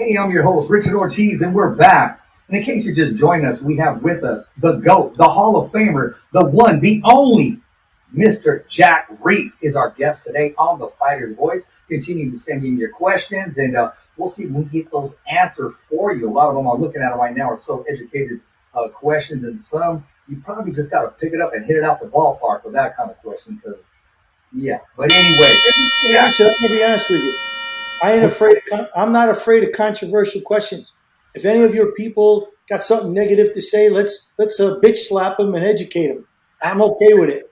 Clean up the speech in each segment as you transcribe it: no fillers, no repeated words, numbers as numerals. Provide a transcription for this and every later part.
Hey, I'm your host, Richard Ortiz, and we're back. And in case you're just joining us, we have with us the GOAT, the Hall of Famer, the one, the only, Mr. Jack Reese is our guest today on The Fighter's Voice. Continue to send in your questions, and we'll see if we can get those answered for you. A lot of them I'm looking at right now are so educated questions, and some you probably just got to pick it up and hit it out the ballpark with that kind of question because, yeah. But anyway, Hey, Jack, Richard, I'm gonna be honest with you. I'm not afraid of controversial questions. If any of your people got something negative to say, let's bitch slap them and educate them. I'm okay with it.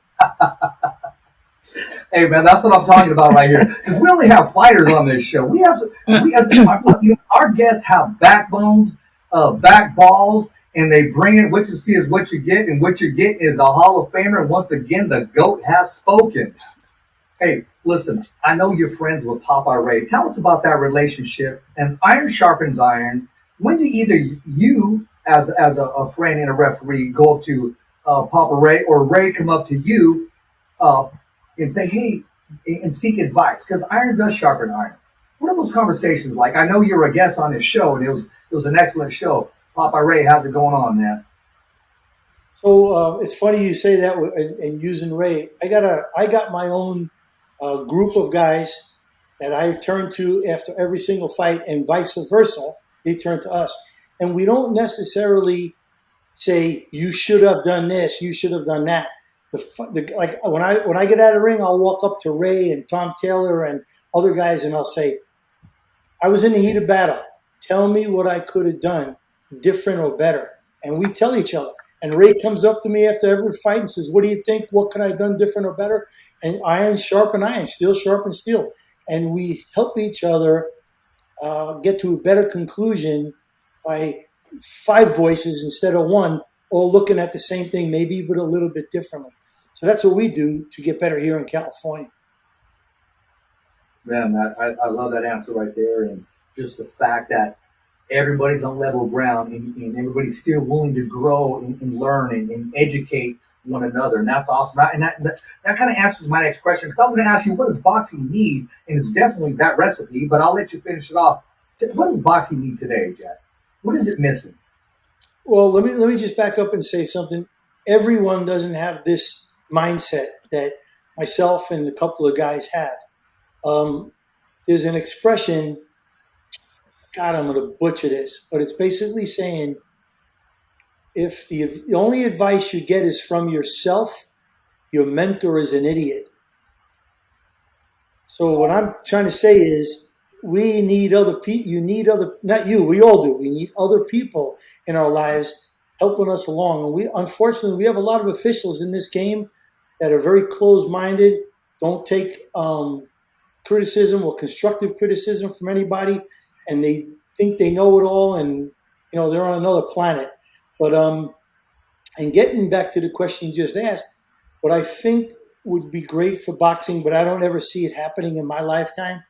hey man, that's what I'm talking about right here. Because we only have fighters on this show. Our guests have backbones, backballs, and they bring it. What you see is what you get, and what you get is the Hall of Famer. And once again, the GOAT has spoken. Hey, listen, I know you're friends with Papa Ray. Tell us about that relationship. And iron sharpens iron. When do either you, as a friend and a referee, go up to Papa Ray, or Ray come up to you uh, and say, hey, and seek advice? Because iron does sharpen iron. What are those conversations like? I know you're a guest on this show, and it was an excellent show. Papa Ray, how's it going on, man? So it's funny you say that and using Ray. I got my own group of guys that I turn to after every single fight, and vice versa. They turn to us, and we don't necessarily say you should have done this, you should have done that. Like when I get out of the ring, I'll walk up to Ray and Tom Taylor and other guys, and I'll say, I was in the heat of battle. Tell me what I could have done different or better. And we tell each other. And Ray comes up to me after every fight and says, what do you think? What could I have done different or better? And iron sharpen iron, steel sharpen steel. And we help each other get to a better conclusion by five voices instead of one, all looking at the same thing, maybe but a little bit differently. So that's what we do to get better here in California. Man, I love that answer right there, and just the fact that everybody's on level ground, and everybody's still willing to grow and learn and educate one another, and that's awesome. And that kind of answers my next question, because I'm going to ask you, what does boxing need? And it's definitely that recipe, but I'll let you finish it off. What does boxing need today, Jack? What is it missing? Well, let me just back up and say something. Everyone doesn't have this mindset that myself and a couple of guys have. There's an expression, God, I'm going to butcher this, but it's basically saying if the only advice you get is from yourself, your mentor is an idiot. So what I'm trying to say is we need other people. You need other, not you, we all do. We need other people in our lives helping us along. And unfortunately, we have a lot of officials in this game that are very closed-minded, don't take criticism or constructive criticism from anybody, and they think they know it all, and they're on another planet. But and getting back to the question you just asked, what I think would be great for boxing, but I don't ever see it happening in my lifetime,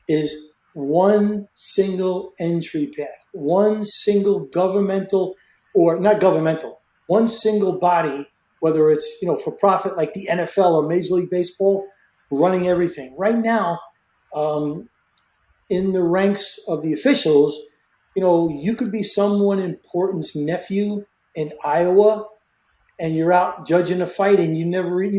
is one single entry path, one single governmental, or not governmental, one single body, whether it's for profit like the NFL or Major League Baseball, running everything. Right now, in the ranks of the officials, you could be someone important's nephew in Iowa, and you're out judging a fight, and you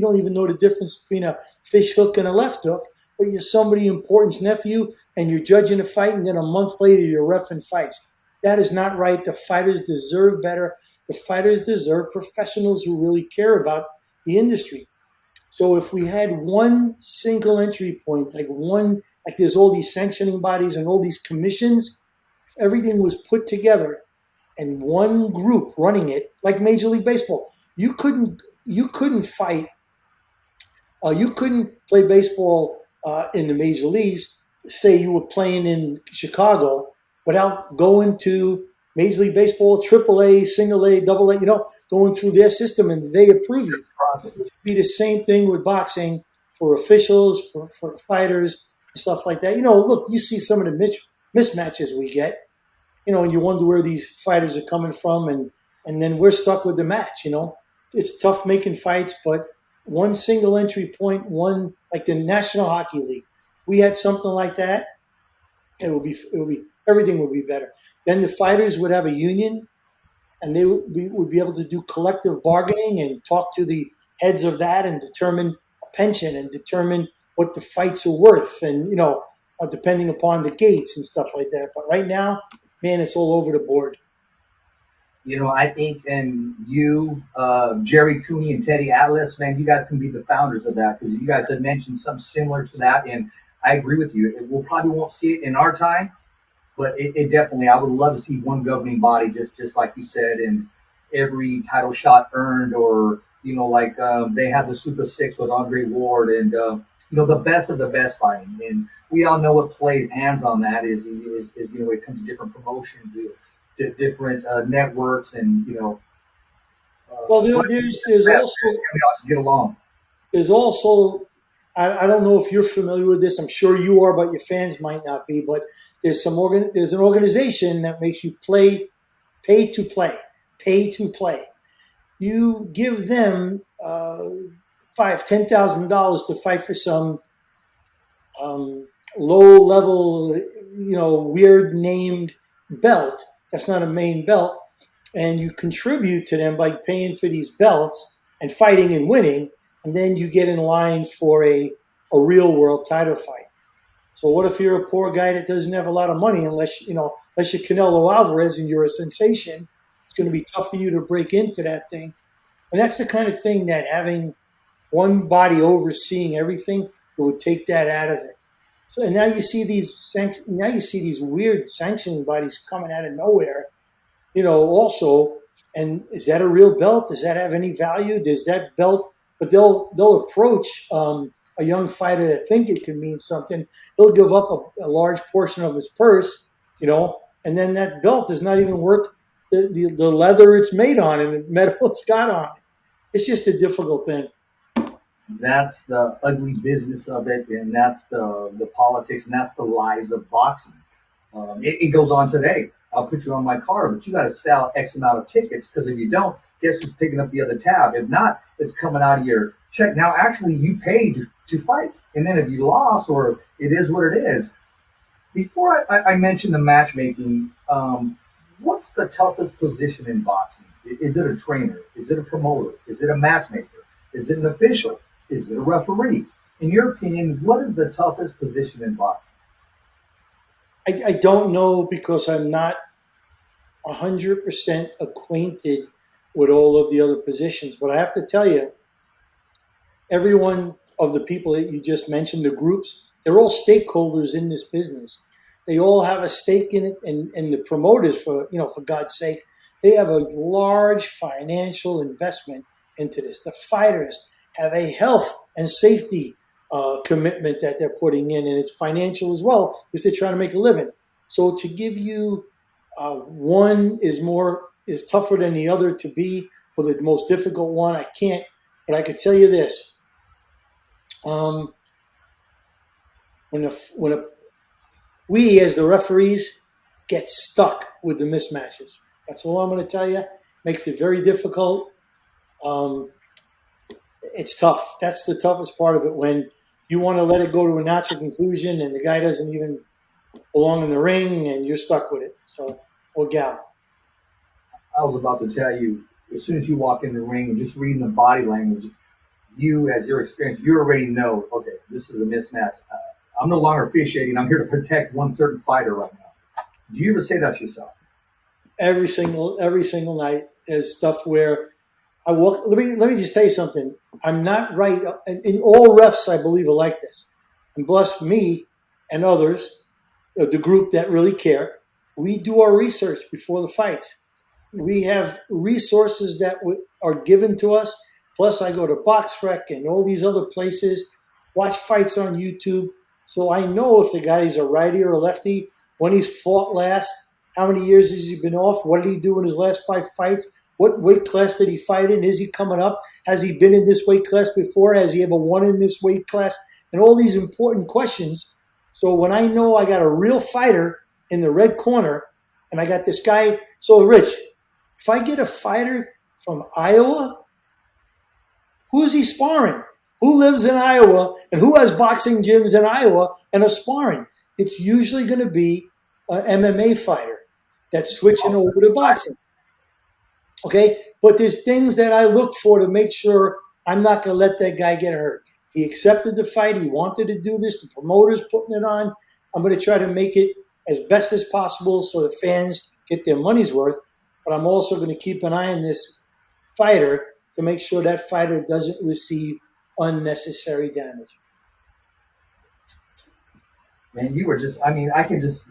don't even know the difference between a fish hook and a left hook, but you're somebody important's nephew, and you're judging a fight, and then a month later you're reffing fights. That is not right. The fighters deserve better. The fighters deserve professionals who really care about the industry. So if we had one single entry point, like there's all these sanctioning bodies and all these commissions, if everything was put together and one group running it, like Major League Baseball, you couldn't fight, you couldn't play baseball in the major leagues. Say you were playing in Chicago without going to Major League Baseball, Triple A, Single A, Double A, going through their system, and they approve you. It would be the same thing with boxing for officials, for fighters, and stuff like that. Look, you see some of the mismatches we get, and you wonder where these fighters are coming from, and then we're stuck with the match. It's tough making fights, but one single entry point, one like the National Hockey League. If we had something like that, it would be Everything would be better. Then the fighters would have a union, and they would be able to do collective bargaining and talk to the heads of that and determine a pension and determine what the fights are worth, and depending upon the gates and stuff like that. But right now, man, it's all over the board. I think, and you, Jerry Cooney and Teddy Atlas, man, you guys can be the founders of that, because you guys have mentioned something similar to that, and I agree with you. We'll probably won't see it in our time, but it definitely, I would love to see one governing body, just like you said, and every title shot earned, or like they had the Super Six with Andre Ward, and the best of the best fighting, and we all know what plays hands on that is it comes to different promotions, different networks, and Well, there's also we all just get along. there's also I don't know if you're familiar with this. I'm sure you are, but your fans might not be. But there's an organization that makes you pay to play. You give them $5,000-$10,000 to fight for some low level, weird named belt. That's not a main belt, and you contribute to them by paying for these belts and fighting and winning. And then you get in line for a real world title fight. So what if you're a poor guy that doesn't have a lot of money, unless you're Canelo Alvarez and you're a sensation? It's going to be tough for you to break into that thing. And that's the kind of thing that having one body overseeing everything would take that out of it. So and now you see these weird sanctioning bodies coming out of nowhere, also. And is that a real belt? Does that have any value? Does that belt? But they'll approach a young fighter that think it can mean something. He'll give up a large portion of his purse, and then that belt is not even worth the leather it's made on and the metal it's got on it. It's just a difficult thing. That's the ugly business of it, and that's the politics, and that's the lies of boxing. It goes on today. I'll put you on my card, but you got to sell X amount of tickets, because if you don't, guess who's picking up the other tab? If not, it's coming out of your check. Now, actually, you paid to fight, and then if you lost, or it is what it is. Before I mention the matchmaking, what's the toughest position in boxing? Is it a trainer? Is it a promoter? Is it a matchmaker? Is it an official? Is it a referee? In your opinion, what is the toughest position in boxing? I don't know, because I'm not 100% acquainted with all of the other positions. But I have to tell you, every one of the people that you just mentioned, the groups, they're all stakeholders in this business. They all have a stake in it, and the promoters, for God's sake, they have a large financial investment into this. The fighters have a health and safety commitment that they're putting in, and it's financial as well, because they're trying to make a living. So to give you one is tougher than the other to be, or the most difficult one, I can't. But I could tell you this: we as the referees get stuck with the mismatches. That's all I'm going to tell you. Makes it very difficult. It's tough. That's the toughest part of it, when you want to let it go to a natural conclusion and the guy doesn't even belong in the ring and you're stuck with it. So, or gal. I was about to tell you, as soon as you walk in the ring and just reading the body language, you, as your experience, you already know, okay, this is a mismatch. I'm no longer officiating. I'm here to protect one certain fighter right now. Do you ever say that to yourself? Every single night is stuff where I walk. Let me just tell you something. I'm not right, and all refs, I believe, are like this. And bless me and others, the group that really care. We do our research before the fights. We have resources that are given to us. Plus, I go to BoxRec and all these other places, watch fights on YouTube. So I know if the guy's a righty or a lefty, when he's fought last, how many years has he been off, what did he do in his last 5 fights, what weight class did he fight in, is he coming up, has he been in this weight class before, has he ever won in this weight class, and all these important questions. So when I know I got a real fighter in the red corner, and I got this guy, so Rich, if I get a fighter from Iowa, who's he sparring? Who lives in Iowa and who has boxing gyms in Iowa and are sparring? It's usually going to be MMA fighter that's switching over to boxing. Okay, but there's things that I look for to make sure I'm not going to let that guy get hurt. He accepted the fight. He wanted to do this. The promoter's putting it on. I'm going to try to make it as best as possible so the fans get their money's worth. But I'm also going to keep an eye on this fighter to make sure that fighter doesn't receive unnecessary damage. Man, you were just, I mean,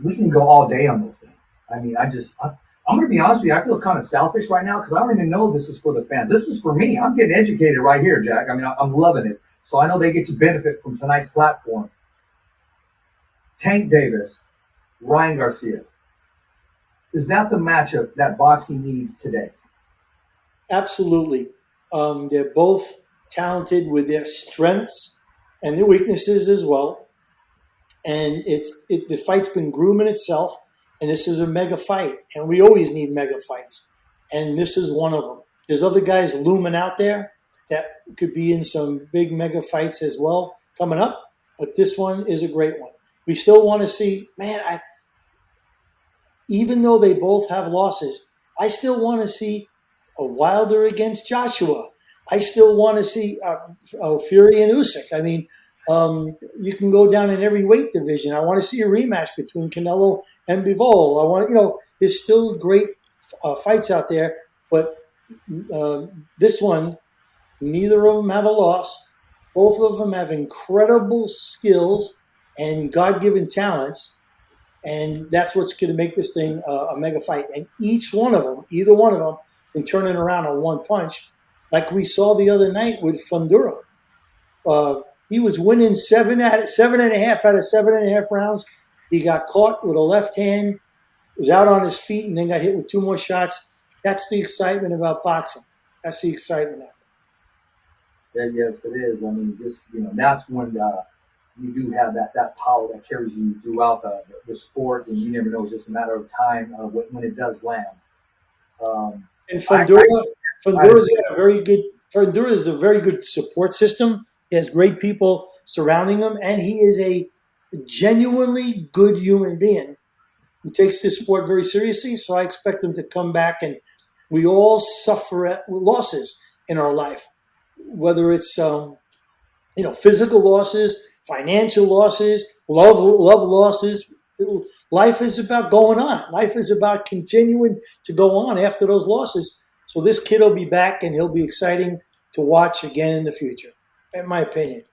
we can go all day on this thing. I mean, I'm going to be honest with you. I feel kind of selfish right now because I don't even know this is for the fans. This is for me. I'm getting educated right here, Jack. I mean, I'm loving it. So I know they get to benefit from tonight's platform. Tank Davis, Ryan Garcia. Is that the matchup that boxing needs today? Absolutely. They're both talented with their strengths and their weaknesses as well. And the fight's been grooming itself, and this is a mega fight. And we always need mega fights. And this is one of them. There's other guys looming out there that could be in some big mega fights as well coming up. But this one is a great one. We still want to see, man, even though they both have losses, I still want to see a Wilder against Joshua. I still want to see Fury and Usyk. I mean, you can go down in every weight division. I want to see a rematch between Canelo and Bivol. There's still great fights out there, but this one, neither of them have a loss. Both of them have incredible skills and God-given talents, and that's what's going to make this thing a mega fight. And each one of them, either one of them, can turn it around on one punch, like we saw the other night with Fundura. He was winning 7.5 out of 7.5 rounds. He got caught with a left hand, was out on his feet, and then got hit with 2 more shots. That's the excitement about boxing. That's the excitement of it. Yeah, yes, it is. I mean, that's when you do have that power that carries you throughout the sport, and you never know. It's just a matter of time when it does land. And Fundura is a very good support system. He has great people surrounding him, and he is a genuinely good human being who takes this sport very seriously. So I expect him to come back, and we all suffer losses in our life, whether it's physical losses, financial losses, love losses. Life is about going on. Life is about continuing to go on after those losses. So this kid will be back, and he'll be exciting to watch again in the future, in my opinion.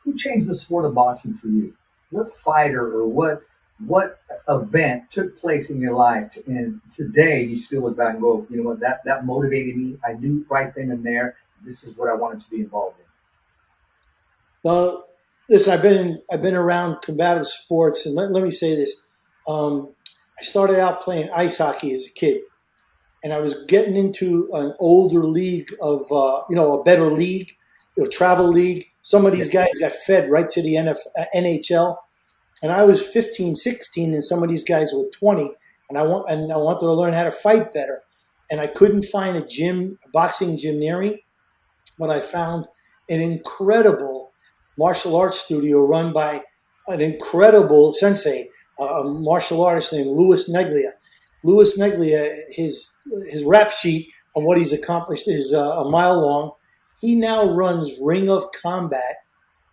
Who changed the sport of boxing for you? What fighter or what event took place in your life, and today you still look back and go, you know what, that motivated me. I knew right then and there, this is what I wanted to be involved in. Well, listen, I've been around combative sports, and let me say this: I started out playing ice hockey as a kid, and I was getting into an older league of a better league, travel league. Some of these guys got fed right to the NHL, and I was 15, 16, and some of these guys were 20, and I wanted to learn how to fight better, and I couldn't find a boxing gym near me, but I found an incredible martial arts studio run by an incredible sensei, a martial artist named Louis Neglia. Louis Neglia, his rap sheet on what he's accomplished is a mile long. He now runs Ring of Combat.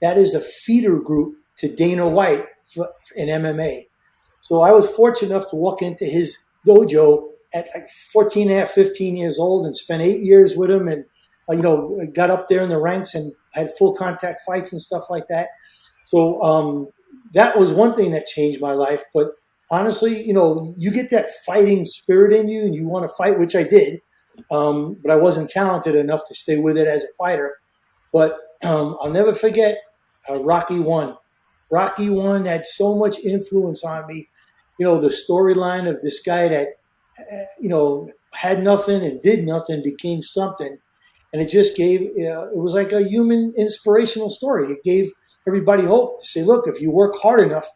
That is a feeder group to Dana White in MMA. So I was fortunate enough to walk into his dojo at like 14 and a half, 15 years old, and spent 8 years with him, and got up there in the ranks and had full contact fights and stuff like that. So that was one thing that changed my life. But honestly, you get that fighting spirit in you and you want to fight, which I did. But I wasn't talented enough to stay with it as a fighter. But I'll never forget Rocky 1. Rocky 1 had so much influence on me. The storyline of this guy that, had nothing and did nothing, became something. And it just gave, it was like a human inspirational story. It gave everybody hope to say, look, if you work hard enough,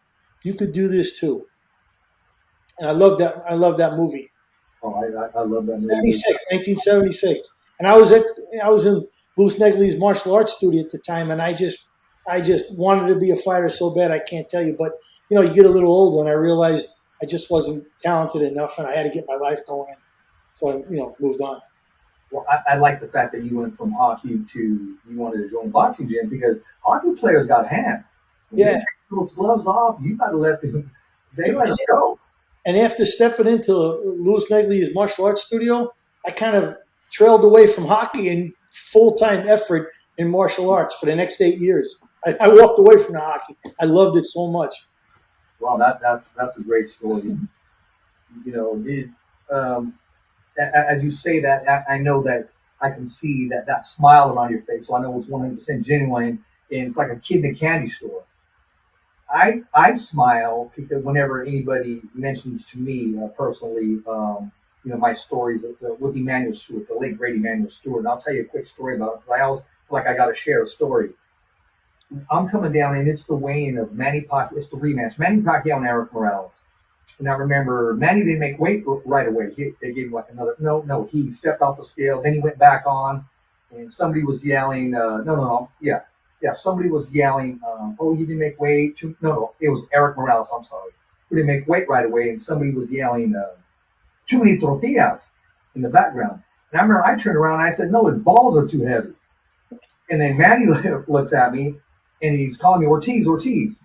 you could do this too. And I love that movie. Oh, I love that movie. 1976. And I was in Louis Neglia's martial arts studio at the time, and I just wanted to be a fighter so bad I can't tell you. But you get a little older, and I realized I just wasn't talented enough, and I had to get my life going. So I, moved on. Well, I like the fact that you went from hockey to you wanted to join the boxing gym because hockey players got hands. When they Yeah. take those gloves off, you got to let them. They let them go. And after stepping into Louis Negley's martial arts studio, I kind of trailed away from hockey and full-time effort in martial arts for the next 8 years. I walked away from the hockey. I loved it so much. Wow, that's a great story. As you say that, I know that I can see that smile around your face, so I know it's 100% genuine, and it's like a kid in a candy store. I smile because whenever anybody mentions to me personally, my stories with Emmanuel Stewart, the late great Emmanuel Stewart. And I'll tell you a quick story about it because I always feel like I got to share a story. I'm coming down, and it's the weigh-in of Manny Pacquiao. It's the rematch, Manny Pacquiao and Eric Morales. And I remember Manny didn't make weight right away. They gave him like another. No. He stepped off the scale. Then he went back on, and somebody was yelling. Somebody was yelling. Oh, you didn't make weight. No. It was Eric Morales. I'm sorry. Who didn't make weight right away, and somebody was yelling. Too many tortillas in the background. And I remember I turned around and I said, no, his balls are too heavy. And then Manny looks at me and he's calling me Ortiz.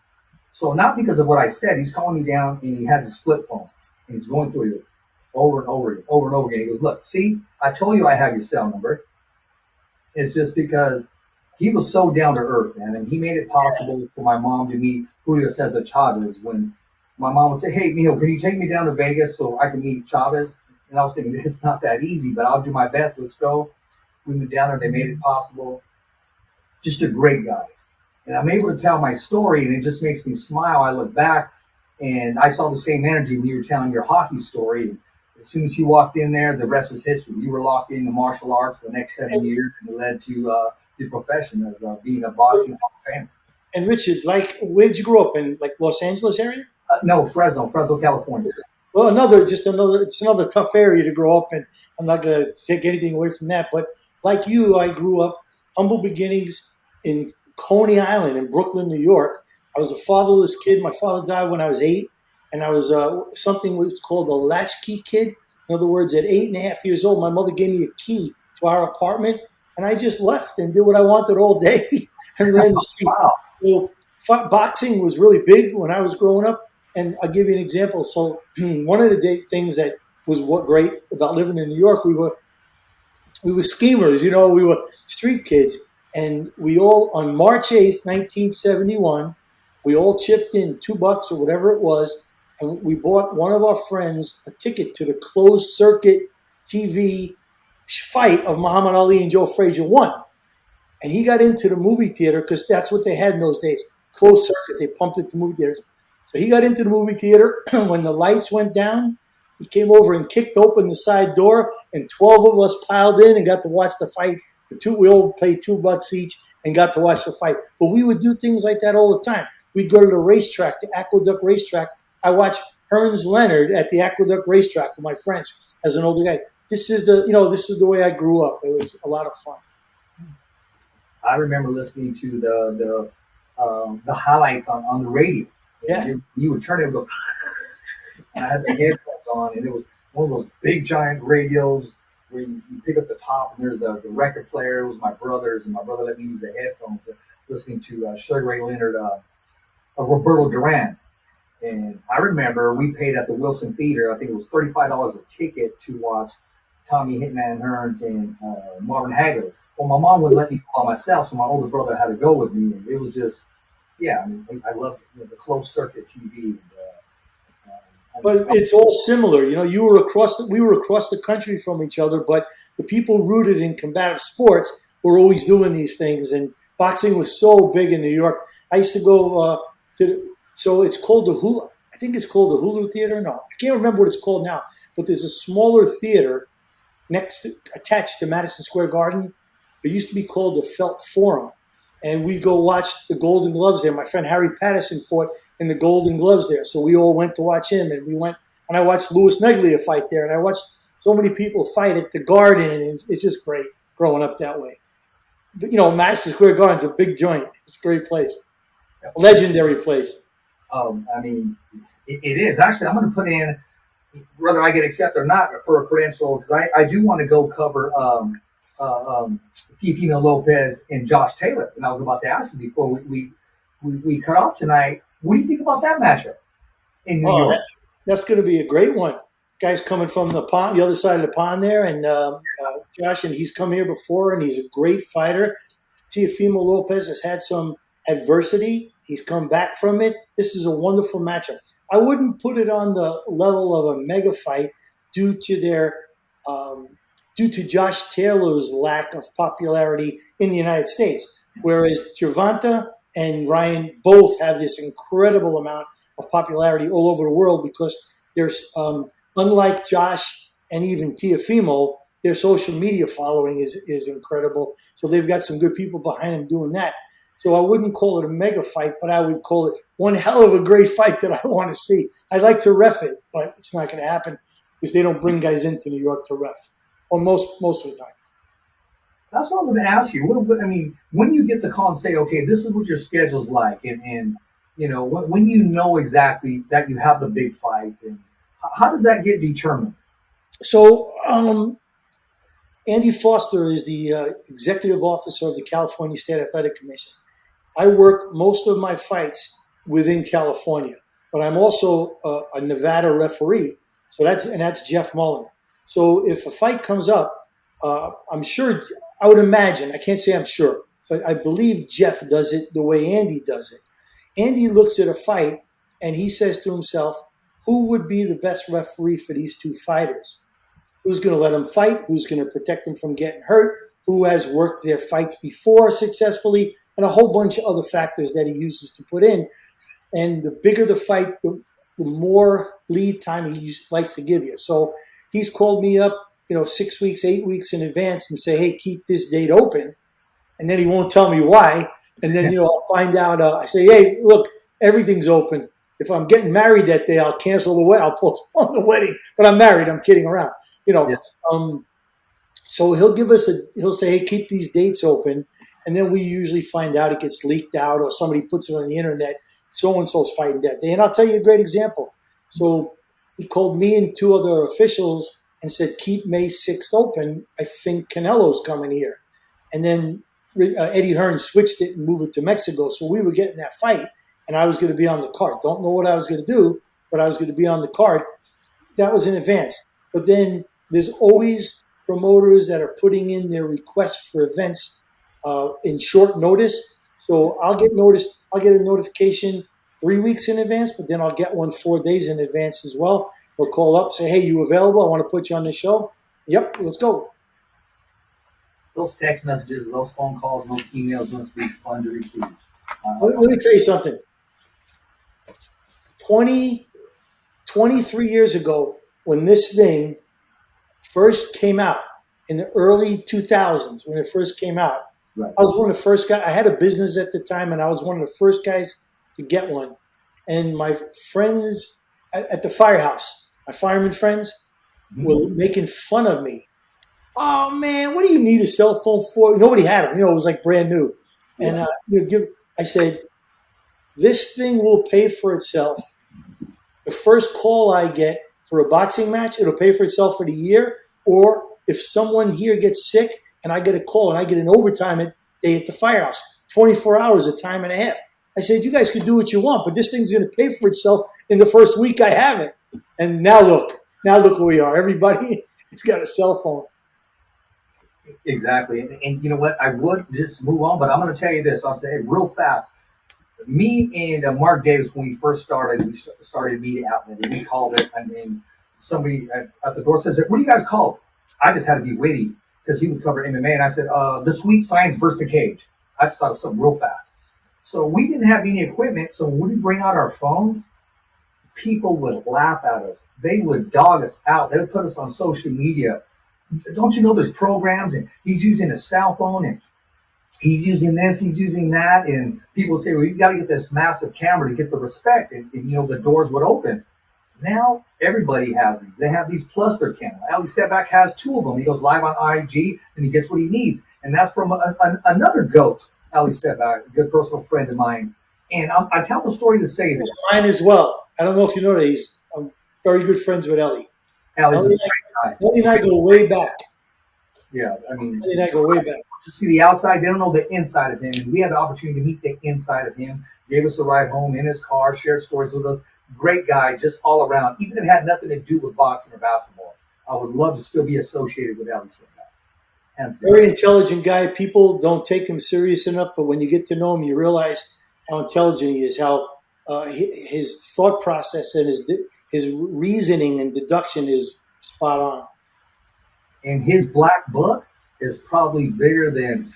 So not because of what I said, he's calling me down and he has his flip phone and he's going through it over and over again. He goes, look, see, I told you I have your cell number. It's just because he was so down to earth, man. And he made it possible for my mom to meet Julio Cesar Chavez when my mom would say, hey, Mijo, can you take me down to Vegas so I can meet Chavez? And I was thinking, it's not that easy, but I'll do my best. Let's go. We went down there. They made it possible. Just a great guy. And I'm able to tell my story, and it just makes me smile. I look back, and I saw the same energy when you were telling your hockey story. And as soon as you walked in there, the rest was history. You were locked into martial arts for the next 7 years, and it led to your profession as being a boxing Hall of Famer. And Richard, where did you grow up in? Los Angeles area? No, Fresno, California. Well, it's another tough area to grow up in. I'm not going to take anything away from that. But like you, I grew up humble beginnings in Coney Island in Brooklyn, New York. I was a fatherless kid. My father died when I was 8, and I was something was called a latchkey kid. In other words, at 8.5 years old, my mother gave me a key to our apartment, and I just left and did what I wanted all day and ran the street. Wow. So boxing was really big when I was growing up. And I'll give you an example. So one of the things that was great about living in New York, we were schemers, we were street kids. And we all, on March 8th, 1971, we all chipped in $2 or whatever it was. And we bought one of our friends a ticket to the closed circuit TV fight of Muhammad Ali and Joe Frazier 1. And he got into the movie theater because that's what they had in those days. Closed circuit, they pumped it to movie theaters. So he got into the movie theater. When the lights went down, he came over and kicked open the side door, and 12 of us piled in and got to watch the fight. We all paid $2 each and got to watch the fight. But we would do things like that all the time. We'd go to the racetrack, the Aqueduct racetrack. I watched Hearns Leonard at the Aqueduct racetrack with my friends as an older guy. This is the way I grew up. It was a lot of fun. I remember listening to the highlights on the radio. Yeah. You would turn it and go, and I had the headphones on, and it was one of those big giant radios where you pick up the top, and there's the record player. It was my brother's, and my brother let me use the headphones listening to Sugar Ray Leonard, Roberto Duran. And I remember we paid at the Wilson Theater, I think it was $35 a ticket to watch Tommy Hitman Hearns and Marvin Hagler. Well, my mom wouldn't let me go by myself, so my older brother had to go with me, and it was just, I loved the closed circuit TV. But it's all similar. We were across the country from each other, but the people rooted in combative sports were always doing these things. And boxing was so big in New York. I used to go so it's called the Hulu. I think it's called the Hulu Theater. No, I can't remember what it's called now. But there's a smaller theater attached to Madison Square Garden. It used to be called the Felt Forum. And we go watch the Golden Gloves there. My friend Harry Patterson fought in the Golden Gloves there. So we all went to watch him. And I watched Louis Negley fight there. And I watched so many people fight at the Garden. And it's just great growing up that way. But, Madison Square Garden's a big joint. It's a great place. A legendary place. I mean, it is actually. I'm going to put in whether I get accepted or not for a credential because I do want to go cover Tifino Lopez and Josh Taylor. And I was about to ask you before we cut off tonight. What do you think about that matchup in New Oh, York? that's going to be a great one. Guy's coming from the pond, the other side of the pond there, and Josh, and he's come here before, and he's a great fighter. Teofimo Lopez has had some adversity. He's come back from it. This is a wonderful matchup. I wouldn't put it on the level of a mega fight due to um, due to Josh Taylor's lack of popularity in the United States, whereas Gervonta and Ryan both have this incredible amount of popularity all over the world because there's unlike Josh and even Teofimo, their social media following is incredible. So they've got some good people behind them doing that. So I wouldn't call it a mega fight, but I would call it one hell of a great fight that I want to see. I'd like to ref it, but it's not going to happen because they don't bring guys into New York to ref, or most of the time. That's what I'm going to ask you. I mean, when you get the call and say, okay, this is what your schedule's like, and you know, when you know exactly that you have the big fight, and how does that get determined? So Andy Foster is the executive officer of the California State Athletic Commission. I work most of my fights within California, but I'm also a Nevada referee. So that's Jeff Mullen. So if a fight comes up, I'm sure, I would imagine, I can't say I'm sure, but I believe Jeff does it the way Andy does it. Andy looks at a fight and he says to himself, who would be the best referee for these two fighters? Who's going to let them fight? Who's going to protect them from getting hurt? Who has worked their fights before successfully? And a whole bunch of other factors that he uses to put in. And the bigger the fight, the more lead time he likes to give you. So he's called me up, 6 weeks, 8 weeks in advance and say, hey, keep this date open. And then he won't tell me why. And then, I'll find out. I say, hey, look, everything's open. If I'm getting married that day, I'll cancel the wedding. I'll postpone the wedding. But I'm married. I'm kidding around. Yes. So he'll say, hey, keep these dates open. And then we usually find out it gets leaked out or somebody puts it on the internet. So-and-so's fighting that day. And I'll tell you a great example. So he called me and two other officials and said, keep May 6th open. I think Canelo's coming here. And then Eddie Hearn switched it and moved it to Mexico. So we were getting that fight, and I was going to be on the card. Don't know what I was going to do, but I was going to be on the card. That was in advance. But then there's always promoters that are putting in their requests for events in short notice. So I'll get a notification 3 weeks in advance, but then I'll get one 4 days in advance as well. They'll call up, say, hey, you available? I want to put you on the show. Yep, let's go. Those text messages, those phone calls, those emails must be fun to receive. Let me tell you something. 23 years ago, when this thing first came out, in the early 2000s, when it first came out, right. I was one of the first guys. I had a business at the time, and I was one of the first guys to get one. And my friends at the firehouse, my fireman friends, were making fun of me. Oh man, what do you need a cell phone for? Nobody had them. It was like brand new. And I said, this thing will pay for itself. The first call I get for a boxing match, it'll pay for itself for the year. Or if someone here gets sick and I get a call and I get an overtime day at the firehouse, 24 hours, a time and a half. I said, you guys can do what you want, but this thing's going to pay for itself in the first week I have it. And now look where we are. Everybody has got a cell phone. Exactly. And you know what? I would just move on, but I'm going to tell you this. I'll say real fast. Me and Mark Davis, when we first started, we started Media Outlet, and we called it, and then somebody at the door says, what do you guys call it? I just had to be witty because he would cover MMA, and I said, the Sweet Science versus the Cage. I just thought of something real fast. So we didn't have any equipment, so when we bring out our phones, people would laugh at us. They would dog us out. They would put us on social media. Don't you know there's programs, and he's using a cell phone, and he's using this, he's using that, and people would say, well, you got to get this massive camera to get the respect, and the doors would open. Now everybody has these. They have these plus their camera. Ali Setback has two of them. He goes live on IG, and he gets what he needs, and that's from another GOAT, Ali Setback, a good personal friend of mine. And I tell the story to say this. Mine as well. I don't know if you know that I'm very good friends with Ellie. Ellie's a great guy. Ellie and I go way back. Yeah, I mean, Ellie and I go way back. to see the outside, they don't know the inside of him. And we had the opportunity to meet the inside of him. Gave us a ride home in his car, shared stories with us. Great guy, just all around. Even if it had nothing to do with boxing or basketball, I would love to still be associated with Ellie. Very intelligent guy. People don't take him serious enough, but when you get to know him, you realize how intelligent he is, how his thought process and his reasoning and deduction is spot on. And his black book is probably bigger than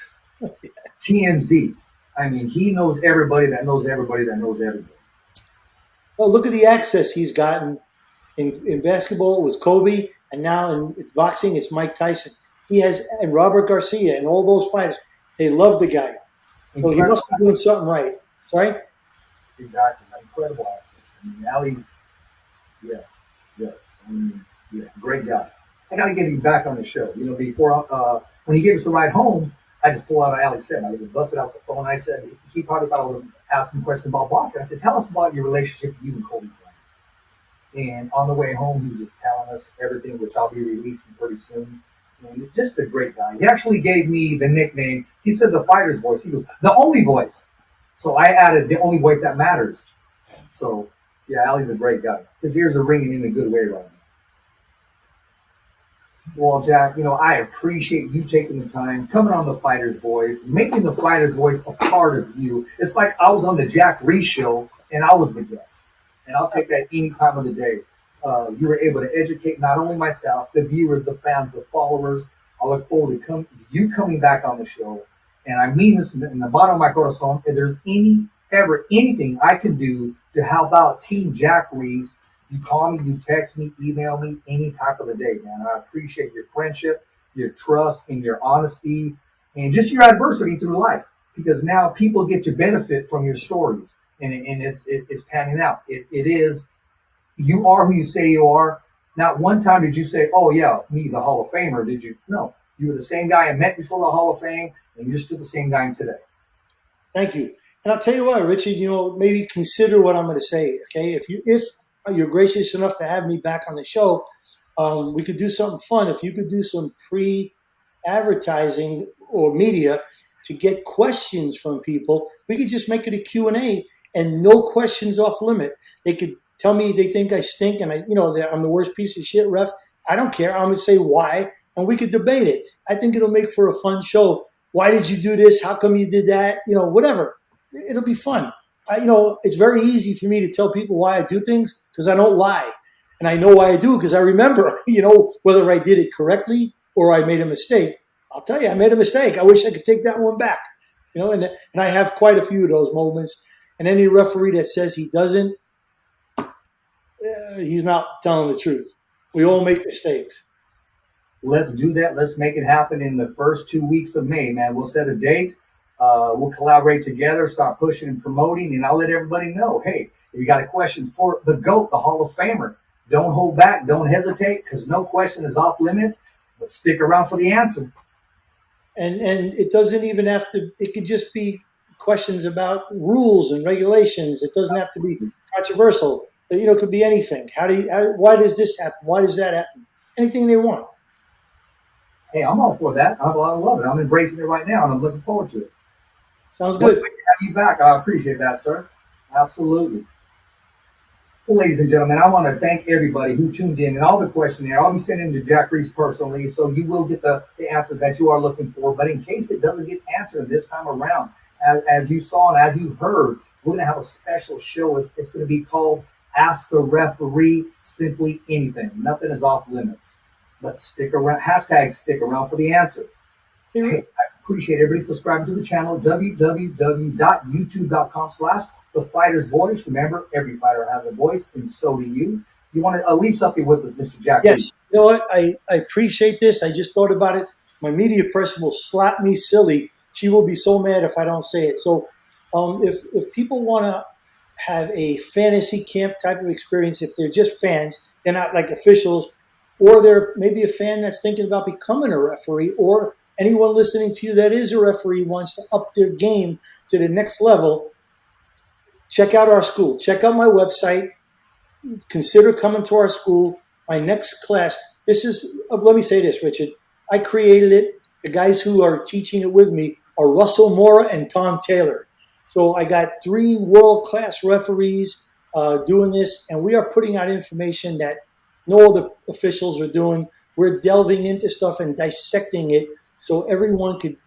TMZ. I mean, he knows everybody that knows everybody that knows everybody. Well, look at the access he's gotten. In basketball, it was Kobe, and now in boxing, it's Mike Tyson. He has, and Robert Garcia, and all those fighters. They love the guy, so he must be doing something right. Sorry. Exactly, incredible access. I mean, Ali's, yes. I mean, yeah, great guy. I got to get him back on the show. You know, before when he gave us a ride home, I just pulled out what Ali said. I just busted out the phone. I said he probably thought I was asking questions about boxing. I said, "Tell us about your relationship with you and Kobe Bryant." And on the way home, he was just telling us everything, which I'll be releasing pretty soon. And just a great guy. He actually gave me the nickname. He said the fighter's voice. He was the only voice. So I added the only voice that matters. So, yeah, Ali's a great guy. His ears are ringing in a good way right now. Well, Jack, you know, I appreciate you taking the time, coming on the Fighter's Voice, making the Fighter's Voice a part of you. It's like I was on the Jack REISS show, and I was the guest. And I'll take that any time of the day. You were able to educate not only myself, the viewers, the fans, the followers. I look forward to you coming back on the show. And I mean this in the bottom of my corazon. If there's anything I can do to help out Team Jack REISS, you call me, you text me, email me, any type of the day, man. I appreciate your friendship, your trust, and your honesty, and just your adversity through life. Because now people get to benefit from your stories, and it's panning out. It is, you are who you say you are. Not one time did you say, "Oh yeah, me, the Hall of Famer." Did you? No, you were the same guy I met before the Hall of Fame, and you're still the same guy today. Thank you. And I'll tell you what, Richard. You know, maybe consider what I'm going to say. Okay, if you're gracious enough to have me back on the show, we could do something fun. If you could do some pre-advertising or media to get questions from people, we could just make it a Q&A and no questions off limit. They could tell me they think I stink and I'm the worst piece of shit ref. I don't care. I'm going to say why, and we could debate it. I think it'll make for a fun show. Why did you do this? How come you did that? Whatever. It'll be fun. It's very easy for me to tell people why I do things because I don't lie. And I know why I do because I remember, whether I did it correctly or I made a mistake. I'll tell you, I made a mistake. I wish I could take that one back. And I have quite a few of those moments. And any referee that says he doesn't, he's not telling the truth. We all make mistakes. Let's do that. Let's make it happen in the first 2 weeks of May, man. We'll set a date. We'll collaborate together, start pushing and promoting, and I'll let everybody know, hey, if you got a question for the GOAT, the Hall of Famer, don't hold back, don't hesitate, because no question is off limits, but stick around for the answer. And it doesn't even have to, it could just be questions about rules and regulations. It doesn't have to be controversial. It could be anything. Why does this happen? Why does that happen? Anything they want. Hey, I'm all for that. I love it. I'm embracing it right now, and I'm looking forward to it. Sounds good. Well, to have you back. I appreciate that, sir. Absolutely. Well, ladies and gentlemen, I want to thank everybody who tuned in and all the questionnaire. I'll be sending to Jack REISS personally, so you will get the answer that you are looking for. But in case it doesn't get answered this time around, as you saw and as you heard, we're going to have a special show. It's going to be called Ask the Referee Simply Anything. Nothing is off limits. But stick around. Hashtag stick around for the answer. Hey, I appreciate everybody subscribing to the channel, www.youtube.com/thefightersvoice. Remember, every fighter has a voice, and so do you. You want to leave something with us, Mr. Jack? Yes. You know what? I appreciate this. I just thought about it. My media person will slap me silly. She will be so mad if I don't say it. So if people want to have a fantasy camp type of experience, if they're just fans, they're not like officials, or they're maybe a fan that's thinking about becoming a referee, or anyone listening to you that is a referee wants to up their game to the next level, check out our school. Check out my website. Consider coming to our school. My next class. This is. Let me say this, Richard. I created it. The guys who are teaching it with me are Russell Mora and Tom Taylor. So I got 3 world-class referees doing this, and we are putting out information that no other officials are doing. We're delving into stuff and dissecting it so everyone could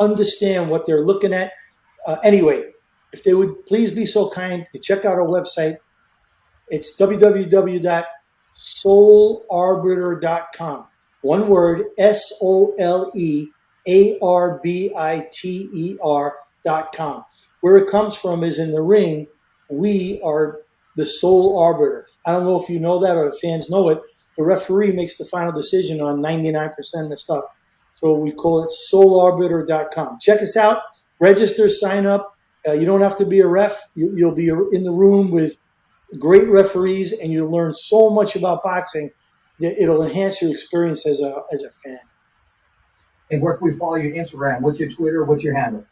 understand what they're looking at. Anyway, if they would please be so kind to check out our website. It's www.solearbiter.com. One word, SOLEARBITER.com. Where it comes from is in the ring, we are the sole arbiter. I don't know if you know that or the fans know it. The referee makes the final decision on 99% of the stuff. So we call it solearbiter.com. Check us out. Register, sign up. You don't have to be a ref. You'll be in the room with great referees, and you'll learn so much about boxing that it'll enhance your experience as a fan. And where can we follow your Instagram? What's your Twitter? What's your handle?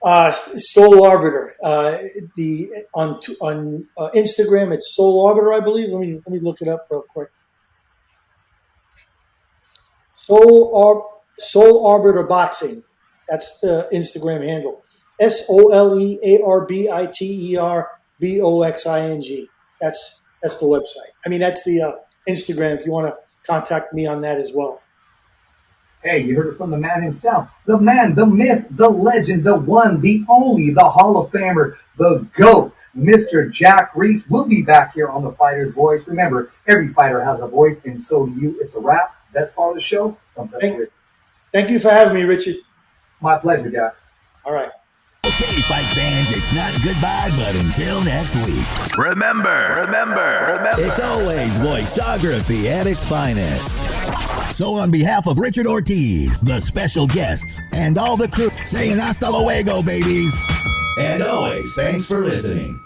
Sole Arbiter. On Instagram, it's Sole Arbiter, I believe. Let me look it up real quick. Sole Arbiter Boxing. That's the Instagram handle. SOLEARBITERBOXING. That's the website. I mean, that's the Instagram if you want to contact me on that as well. Hey, you heard it from the man himself. The man, the myth, the legend, the one, the only, the Hall of Famer, the GOAT, Mr. Jack REISS. We'll be back here on The Fighter's Voice. Remember, every fighter has a voice, and so do you. It's a wrap. Best part of the show comes up here. Thank you for having me, Richard. My pleasure, Jack. All right. Okay, fight fans, it's not goodbye, but until next week. Remember, it's always voiceography at its finest. So on behalf of Richard Ortiz, the special guests, and all the crew, saying hasta luego, babies. And always, thanks for listening.